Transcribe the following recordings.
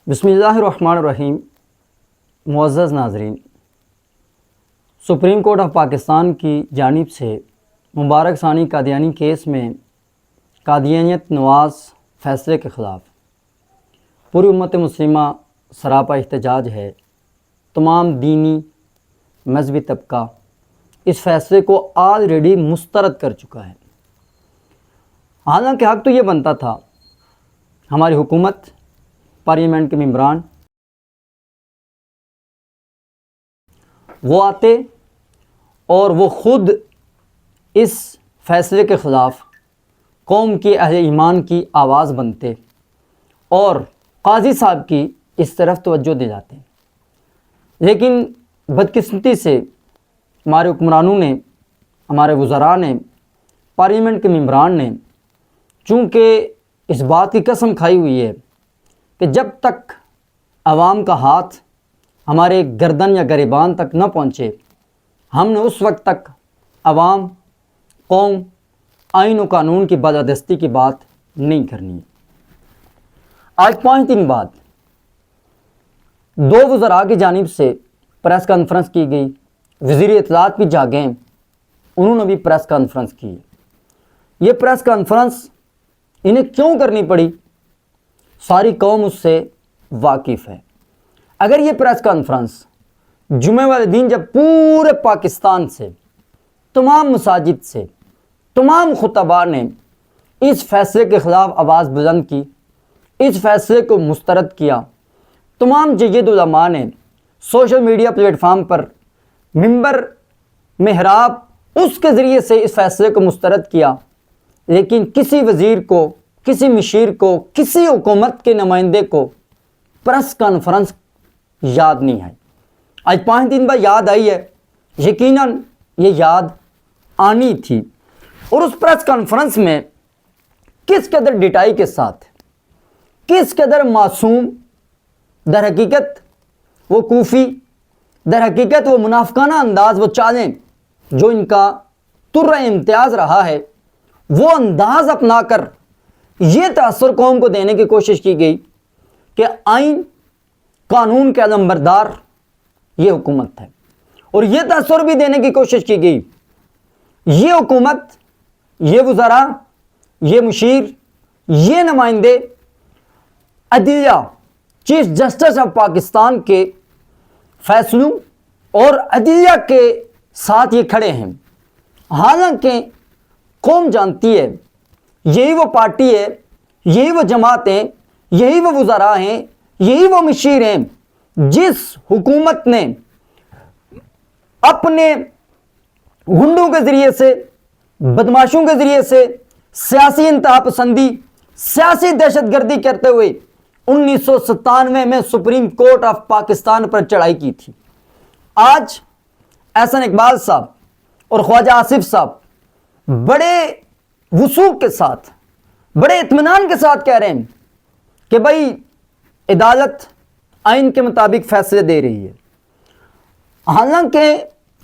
بسم اللہ الرحمن الرحیم۔ معزز ناظرین، سپریم کورٹ آف پاکستان کی جانب سے مبارک ثانی قادیانی کیس میں قادیانیت نواز فیصلے کے خلاف پوری امت مسلمہ سراپا احتجاج ہے۔ تمام دینی مذہبی طبقہ اس فیصلے کو آلریڈی مسترد کر چکا ہے۔ حالانکہ حق تو یہ بنتا تھا ہماری حکومت، پارلیمنٹ کے ممبران وہ آتے اور وہ خود اس فیصلے کے خلاف قوم کی اہل ایمان کی آواز بنتے اور قاضی صاحب کی اس طرف توجہ دلاتے۔ لیکن بدقسمتی سے ہمارے حکمرانوں نے، ہمارے وزراء نے، پارلیمنٹ کے ممبران نے چونکہ اس بات کی قسم کھائی ہوئی ہے کہ جب تک عوام کا ہاتھ ہمارے گردن یا گریبان تک نہ پہنچے، ہم نے اس وقت تک عوام، قوم، آئین و قانون کی بالادستی کی بات نہیں کرنی ہے۔ آج 5 دن بعد 2 وزراء کی جانب سے پریس کانفرنس کی گئی۔ وزیر اطلاعات بھی جاگے ہیں، انہوں نے بھی پریس کانفرنس کی۔ یہ پریس کانفرنس انہیں کیوں کرنی پڑی؟ ساری قوم اس سے واقف ہے۔ اگر یہ پریس کانفرنس جمعہ والے دن جب پورے پاکستان سے، تمام مساجد سے، تمام خطباء نے اس فیصلے کے خلاف آواز بلند کی، اس فیصلے کو مسترد کیا، تمام جید علماء نے سوشل میڈیا پلیٹ فارم پر، ممبر، محراب، اس کے ذریعے سے اس فیصلے کو مسترد کیا، لیکن کسی وزیر کو، کسی مشیر کو، کسی حکومت کے نمائندے کو پریس کانفرنس یاد نہیں آئی۔ آج 5 دن بعد یاد آئی ہے۔ یقیناً یہ یاد آنی تھی۔ اور اس پریس کانفرنس میں کس قدر ڈٹائی کے ساتھ، کس قدر معصوم، در حقیقت وہ کوفی، در حقیقت وہ منافقانہ انداز، وہ چالیں جو ان کا تر امتیاز رہا ہے، وہ انداز اپنا کر یہ تاثر قوم کو دینے کی کوشش کی گئی کہ آئین قانون کے علمبردار یہ حکومت ہے، اور یہ تاثر بھی دینے کی کوشش کی گئی یہ حکومت، یہ وزراء، یہ مشیر، یہ نمائندے عدلیہ، چیف جسٹس آف پاکستان کے فیصلوں اور عدلیہ کے ساتھ یہ کھڑے ہیں۔ حالانکہ قوم جانتی ہے یہی وہ پارٹی ہے، یہی وہ جماعت ہیں، یہی وہ وزراء ہیں، یہی وہ مشیر ہیں جس حکومت نے اپنے گنڈوں کے ذریعے سے، بدماشوں کے ذریعے سے سیاسی انتہا پسندی، سیاسی دہشت گردی کرتے ہوئے 1997 میں سپریم کورٹ آف پاکستان پر چڑھائی کی تھی۔ آج احسن اقبال صاحب اور خواجہ آصف صاحب بڑے وثوق کے ساتھ، بڑے اطمینان کے ساتھ کہہ رہے ہیں کہ بھائی عدالت آئین کے مطابق فیصلے دے رہی ہے۔ حالانکہ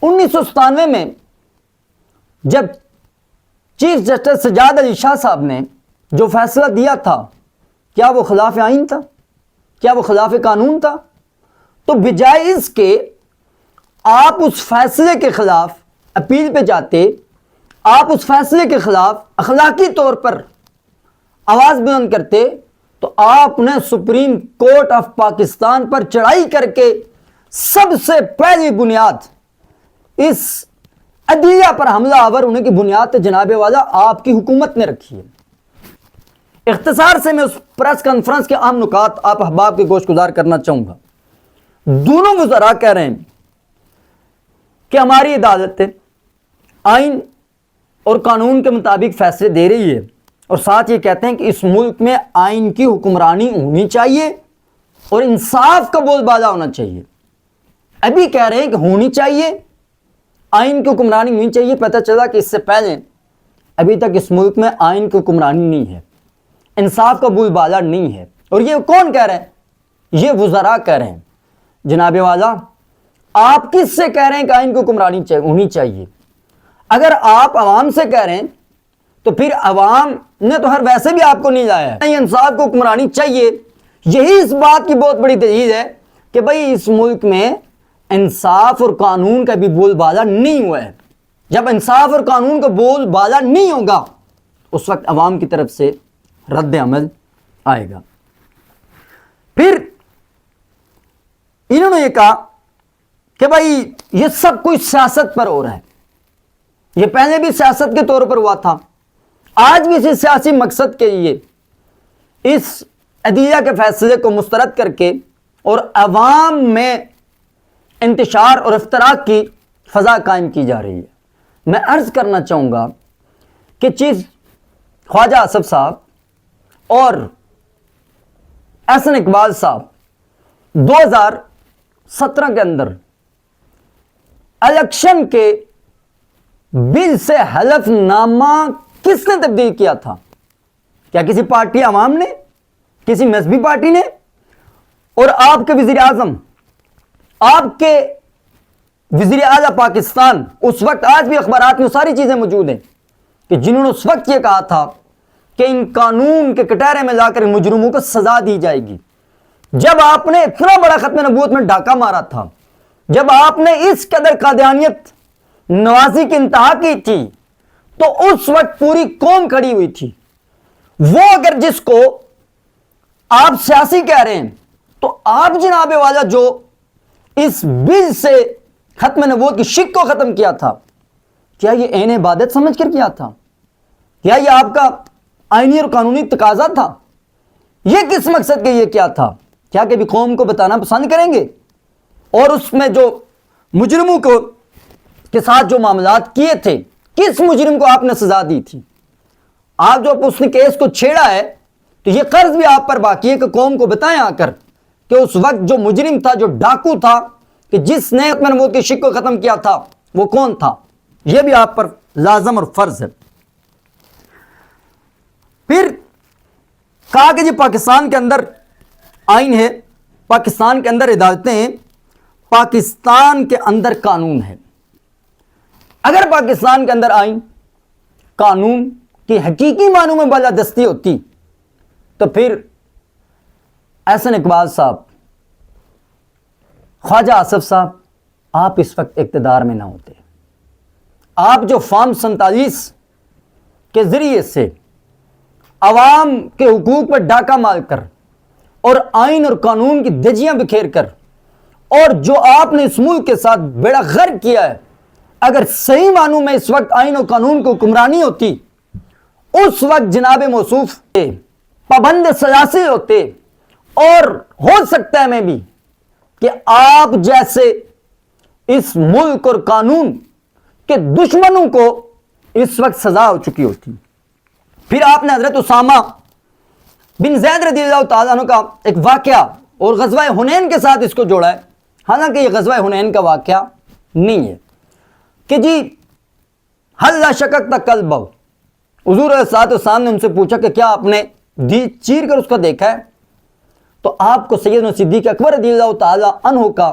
1997 میں جب چیف جسٹس سجاد علی شاہ صاحب نے جو فیصلہ دیا تھا، کیا وہ خلاف آئین تھا؟ کیا وہ خلاف قانون تھا؟ تو بجائے اس کے آپ اس فیصلے کے خلاف اپیل پہ جاتے، آپ اس فیصلے کے خلاف اخلاقی طور پر آواز بلند کرتے، تو آپ نے سپریم کورٹ آف پاکستان پر چڑھائی کر کے سب سے پہلی بنیاد، اس عدلیہ پر حملہ آور ہونے کی بنیاد جناب والا آپ کی حکومت نے رکھی ہے۔ اختصار سے میں اس پریس کانفرنس کے اہم نکات آپ احباب کے گوش گزار کرنا چاہوں گا۔ دونوں وزراء کہہ رہے ہیں کہ ہماری عدالت آئین اور قانون کے مطابق فیصلے دے رہی ہے، اور ساتھ یہ کہتے ہیں کہ اس ملک میں آئین کی حکمرانی ہونی چاہیے اور انصاف کا بول بالا ہونا چاہیے۔ ابھی کہہ رہے ہیں کہ ہونی چاہیے، آئین کی حکمرانی ہونی چاہیے، پتہ چلا کہ اس سے پہلے ابھی تک اس ملک میں آئین کی حکمرانی نہیں ہے، انصاف کا بول بالا نہیں ہے۔ اور یہ کون کہہ رہے ہیں؟ یہ وزراء کہہ رہے ہیں۔ جناب والا، آپ کس سے کہہ رہے ہیں کہ آئین کی حکمرانی ہونی چاہیے؟ اگر آپ عوام سے کہہ رہے ہیں تو پھر عوام نے تو ہر ویسے بھی آپ کو نہیں لایا ہے۔ انصاف کو حکمرانی چاہیے، یہی اس بات کی بہت بڑی دلیل ہے کہ بھائی اس ملک میں انصاف اور قانون کا بھی بول بالا نہیں ہوا ہے. جب انصاف اور قانون کا بول بالا نہیں ہوگا اس وقت عوام کی طرف سے رد عمل آئے گا. پھر انہوں نے یہ کہا کہ بھائی یہ سب کچھ سیاست پر ہو رہا ہے. یہ پہلے بھی سیاست کے طور پر ہوا تھا, آج بھی اسی سیاسی مقصد کے لیے اس عدلیہ کے فیصلے کو مسترد کر کے اور عوام میں انتشار اور افتراق کی فضا قائم کی جا رہی ہے. میں عرض کرنا چاہوں گا کہ چیف خواجہ آصف صاحب اور احسن اقبال صاحب 2017 کے اندر الیکشن کے بل سے حلف نامہ کس نے تبدیل کیا تھا؟ کیا کسی پارٹی عوام نے, کسی مذہبی پارٹی نے؟ اور آپ کے وزیر اعظم, آپ کے وزیر اعلیٰ پاکستان اس وقت, آج بھی اخبارات میں ساری چیزیں موجود ہیں کہ جنہوں نے اس وقت یہ کہا تھا کہ ان قانون کے کٹہرے میں جا کر مجرموں کو سزا دی جائے گی. جب آپ نے اتنا بڑا ختم نبوت میں ڈاکہ مارا تھا, جب آپ نے اس قدر قادیانیت نوازی کی انتہا کی تھی, تو اس وقت پوری قوم کھڑی ہوئی تھی. وہ اگر جس کو آپ سیاسی کہہ رہے ہیں, تو آپ جناب والا جو اس بل سے ختم نبوت کی شک کو ختم کیا تھا, کیا یہ عین عبادت سمجھ کر کیا تھا؟ کیا یہ آپ کا آئینی اور قانونی تقاضا تھا؟ یہ کس مقصد کے یہ کیا تھا؟ کیا کبھی قوم کو بتانا پسند کریں گے؟ اور اس میں جو مجرموں کو کے ساتھ جو معاملات کیے تھے, کس مجرم کو آپ نے سزا دی تھی؟ آپ جو اس نے کیس کو چھیڑا ہے, تو یہ قرض بھی آپ پر باقی ہے کہ قوم کو بتائیں آ کر کہ اس وقت جو مجرم تھا, جو ڈاکو تھا, کہ جس نے ختم نبوت کی شک کو ختم کیا تھا, وہ کون تھا؟ یہ بھی آپ پر لازم اور فرض ہے. پھر کہا کہ جی پاکستان کے اندر آئین ہے, پاکستان کے اندر عدالتیں ہیں, پاکستان کے اندر قانون ہے. اگر پاکستان کے اندر آئین قانون کی حقیقی معنوں میں بالادستی ہوتی, تو پھر احسن اقبال صاحب, خواجہ آصف صاحب, آپ اس وقت اقتدار میں نہ ہوتے. آپ جو فارم 47 کے ذریعے سے عوام کے حقوق پر ڈاکہ مار کر اور آئین اور قانون کی دھجیاں بکھیر کر, اور جو آپ نے اس ملک کے ساتھ بیڑا غرق کیا ہے, اگر صحیح معنوں میں اس وقت آئین اور قانون کو حکمرانی ہوتی, اس وقت جناب موصوف پابند سیاسی ہوتے, اور ہو سکتا ہے میں بھی کہ آپ جیسے اس ملک اور قانون کے دشمنوں کو اس وقت سزا ہو چکی ہوتی. پھر آپ نے حضرت اسامہ بن زید رضی اللہ تعالیٰ عنہ کا ایک واقعہ اور غزوہ حنین کے ساتھ اس کو جوڑا ہے, حالانکہ یہ غزوہ حنین کا واقعہ نہیں ہے, کہ جی حل لا شکک تک قلبہ, حضور علیہ السلام نے ان سے پوچھا کہ کیا آپ نے چیر کر اس کا دیکھا ہے؟ تو آپ کو سیدنا صدیق اکبر رضی اللہ تعالیٰ عنہ کا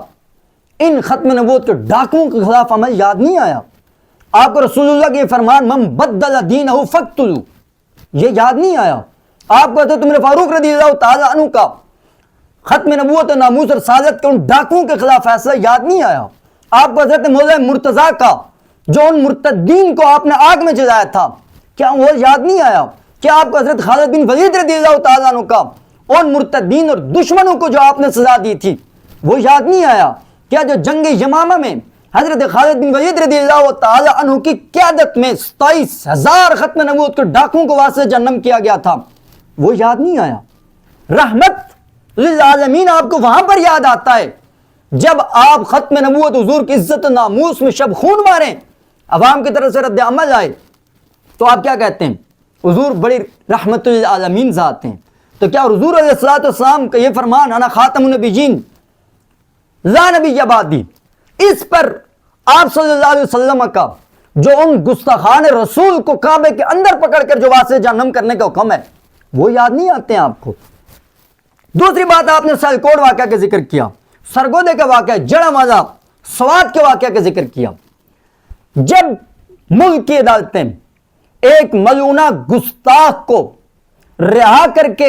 ان ختم نبوت کے ڈاکوؤں کے خلاف عمل یاد نہیں آیا؟ آپ کو رسول اللہ کے فرمان من بدل دینہ فاقتلوہ, یہ یاد نہیں آیا؟ آپ کو حضرت عمر فاروق رضی اللہ تعالیٰ عنہ کا ختم نبوت ناموس اور رسالت کے ان ڈاکوؤں کے خلاف فیصلہ یاد نہیں آیا؟ آپ کو حضرت مولا مرتضیٰ کا جو ان مرتدین کو آپ نے آگ میں جلایا تھا, کیا وہ یاد نہیں آیا؟ کیا آپ کو حضرت خالد بن ولید رضی اللہ تعالیٰ عنہ کا ان مرتدین اور دشمنوں کو جو آپ نے سزا دی تھی وہ یاد نہیں آیا؟ کیا جو جنگ یمامہ میں حضرت خالد بن ولید رضی اللہ تعالیٰ عنہ کی قیادت میں 27,000 ختم نبوت کے ڈاکوؤں کو واسطے جہنم کیا گیا تھا, وہ یاد نہیں آیا؟ رحمت للعالمین آپ کو وہاں پر یاد آتا ہے جب آپ ختم نبوت حضور کی عزت و ناموس میں شب خون ماریں, عوام کی طرف سے رد عمل آئے, تو آپ کیا کہتے ہیں؟ حضور بڑی رحمت للعالمین ذات ہیں. تو کیا حضور علیہ السلام کا یہ فرمان انا خاتم النبیین لا نبی بعدی, اس پر آپ صلی اللہ علیہ وسلم کا جو ان گستاخان رسول کو کعبے کے اندر پکڑ کر جو واسطے جہنم کرنے کا حکم ہے, وہ یاد نہیں آتے ہیں آپ کو؟ دوسری بات, آپ نے سیالکوٹ واقعہ کا ذکر کیا, سرگودے کا واقعہ, جڑا ماجا سوات کے واقعہ کا ذکر کیا. جب ملک کی عدالتیں ایک ملعونہ گستاخ کو رہا کر کے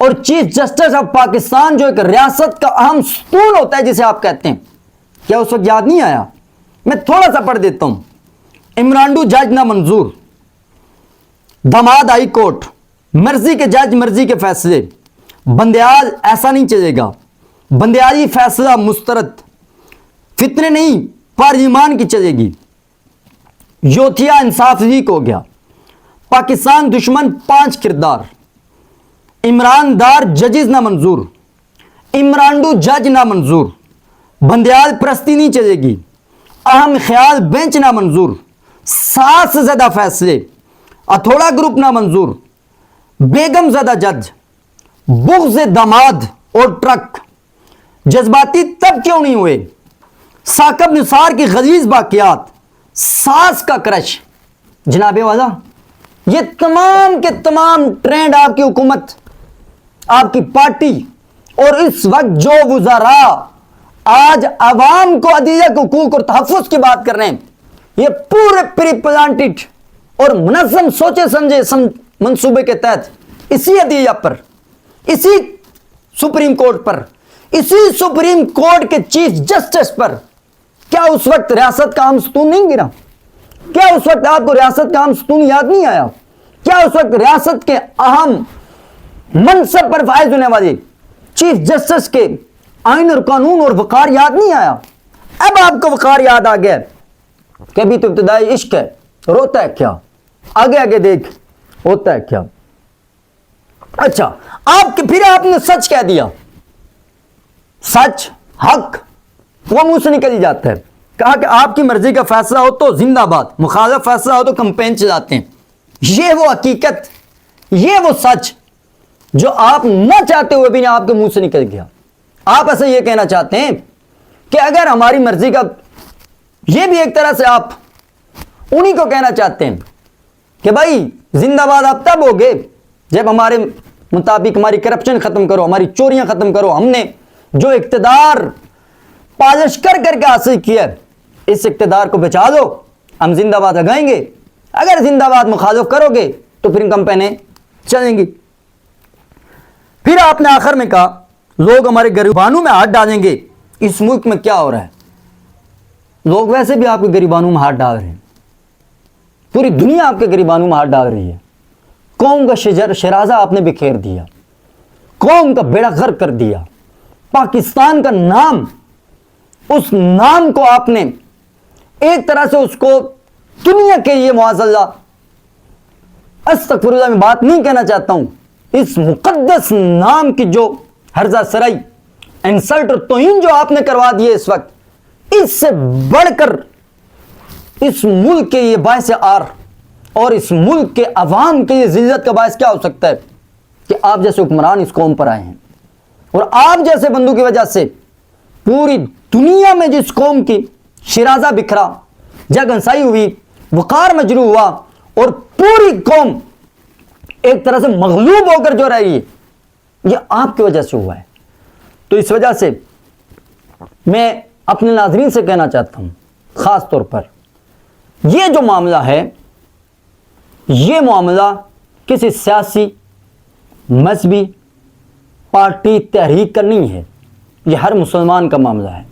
اور چیف جسٹس آف پاکستان جو ایک ریاست کا اہم ستون ہوتا ہے جسے آپ کہتے ہیں، کیا اس وقت یاد نہیں آیا؟ میں تھوڑا سا پڑھ دیتا ہوں۔ عمرانڈو جج نہ منظور، دماد ہائی کورٹ، مرضی کے جج مرضی کے فیصلے، بندیال ایسا نہیں چلے گا، بندیالی فیصلہ مسترد، فتنے نہیں پارلیمان کی چلے گی، یوتھیا انصاف لیک ہو گیا، پاکستان دشمن 5 کردار، عمران دار ججز نہ منظور، عمرانڈو جج نہ منظور، بندیال پرستی نہیں چلے گی، اہم خیال بینچ نہ منظور، 7 سے زیادہ فیصلے، اتھوڑا گروپ نہ منظور، بیگم زدہ جج، بغض داماد اور ٹرک، جذباتی تب کیوں نہیں ہوئے، ثاقب نثار کی غلیظ باقیات، ساس کا کرش۔ جناب والا یہ تمام کے تمام ٹرینڈ آپ کی حکومت، آپ کی پارٹی اور اس وقت جو وزراء آج عوام کو عدلیہ کے حقوق اور تحفظ کی بات کر رہے ہیں، یہ پورے پری پلانٹڈ اور منظم سوچے سمجھے منصوبے کے تحت اسی عدلیہ پر، اسی سپریم کورٹ پر، اسی سپریم کورٹ کے چیف جسٹس پر، کیا اس وقت ریاست کا اہم ستون نہیں گرا؟ کیا اس وقت آپ کو ریاست کا اہم ستون یاد نہیں آیا؟ کیا اس وقت ریاست کے اہم منصب پر فائز ہونے والے چیف جسٹس کے آئین اور قانون اور وقار یاد نہیں آیا؟ اب آپ کو وقار یاد آ گیا کہ ابھی تو ابتدائی عشق ہے، روتا ہے کیا؟ آگے آگے دیکھ ہوتا ہے کیا؟ اچھا پھر آپ نے سچ کہہ دیا، سچ حق وہ منہ سے نکل ہی جاتا ہے۔ کہا کہ آپ کی مرضی کا فیصلہ ہو تو زندہ باد، مخالف فیصلہ ہو تو کمپین چلاتے ہیں۔ یہ وہ حقیقت، یہ وہ سچ جو آپ نہ چاہتے ہوئے بھی آپ کے منہ سے نکل گیا۔ آپ ایسے یہ کہنا چاہتے ہیں کہ اگر ہماری مرضی کا، یہ بھی ایک طرح سے آپ انہی کو کہنا چاہتے ہیں کہ بھائی زندہ باد آپ تب ہوگے جب ہمارے مطابق ہماری کرپشن ختم کرو، ہماری چوریاں ختم کرو، ہم نے جو اقتدار پالش کر کے حاصل کیا ہے اس اقتدار کو بچا دو، ہم زندہ باد لگائیں گے۔ اگر زندہ باد مخالف کرو گے تو پھر کمپینیں چلیں گی۔ پھر آپ نے آخر میں کہا لوگ ہمارے غریبانوں میں ہاتھ ڈالیں گے۔ اس ملک میں کیا ہو رہا ہے؟ لوگ ویسے بھی آپ کے غریبانوں میں ہاتھ ڈال رہے ہیں، پوری دنیا آپ کے غریبانوں میں ہاتھ ڈال رہی ہے۔ قوم کا شرازہ آپ نے بکھیر دیا، قوم کا بیڑا غرق کر دیا، پاکستان کا نام، اس نام کو آپ نے ایک طرح سے اس کو دنیا کے لیے معاذ اللہ، استغفر اللہ میں بات نہیں کہنا چاہتا ہوں، اس مقدس نام کی جو ہرزہ سرائی، انسلٹ اور توہین جو آپ نے کروا دیے اس وقت، اس سے بڑھ کر اس ملک کے یہ باعث آر اور اس ملک کے عوام کے یہ ذلت کا باعث کیا ہو سکتا ہے کہ آپ جیسے حکمران اس قوم پر آئے ہیں، اور آپ جیسے بندوں کی وجہ سے پوری دنیا میں جس قوم کی شرازہ بکھرا، جگ ہنسائی ہوئی، وقار مجروح ہوا، اور پوری قوم ایک طرح سے مغلوب ہو کر جو رہی ہے، یہ آپ کی وجہ سے ہوا ہے۔ تو اس وجہ سے میں اپنے ناظرین سے کہنا چاہتا ہوں، خاص طور پر یہ جو معاملہ ہے، یہ معاملہ کسی سیاسی، مذہبی، پارٹی، تحریک کا نہیں ہے، یہ ہر مسلمان کا معاملہ ہے۔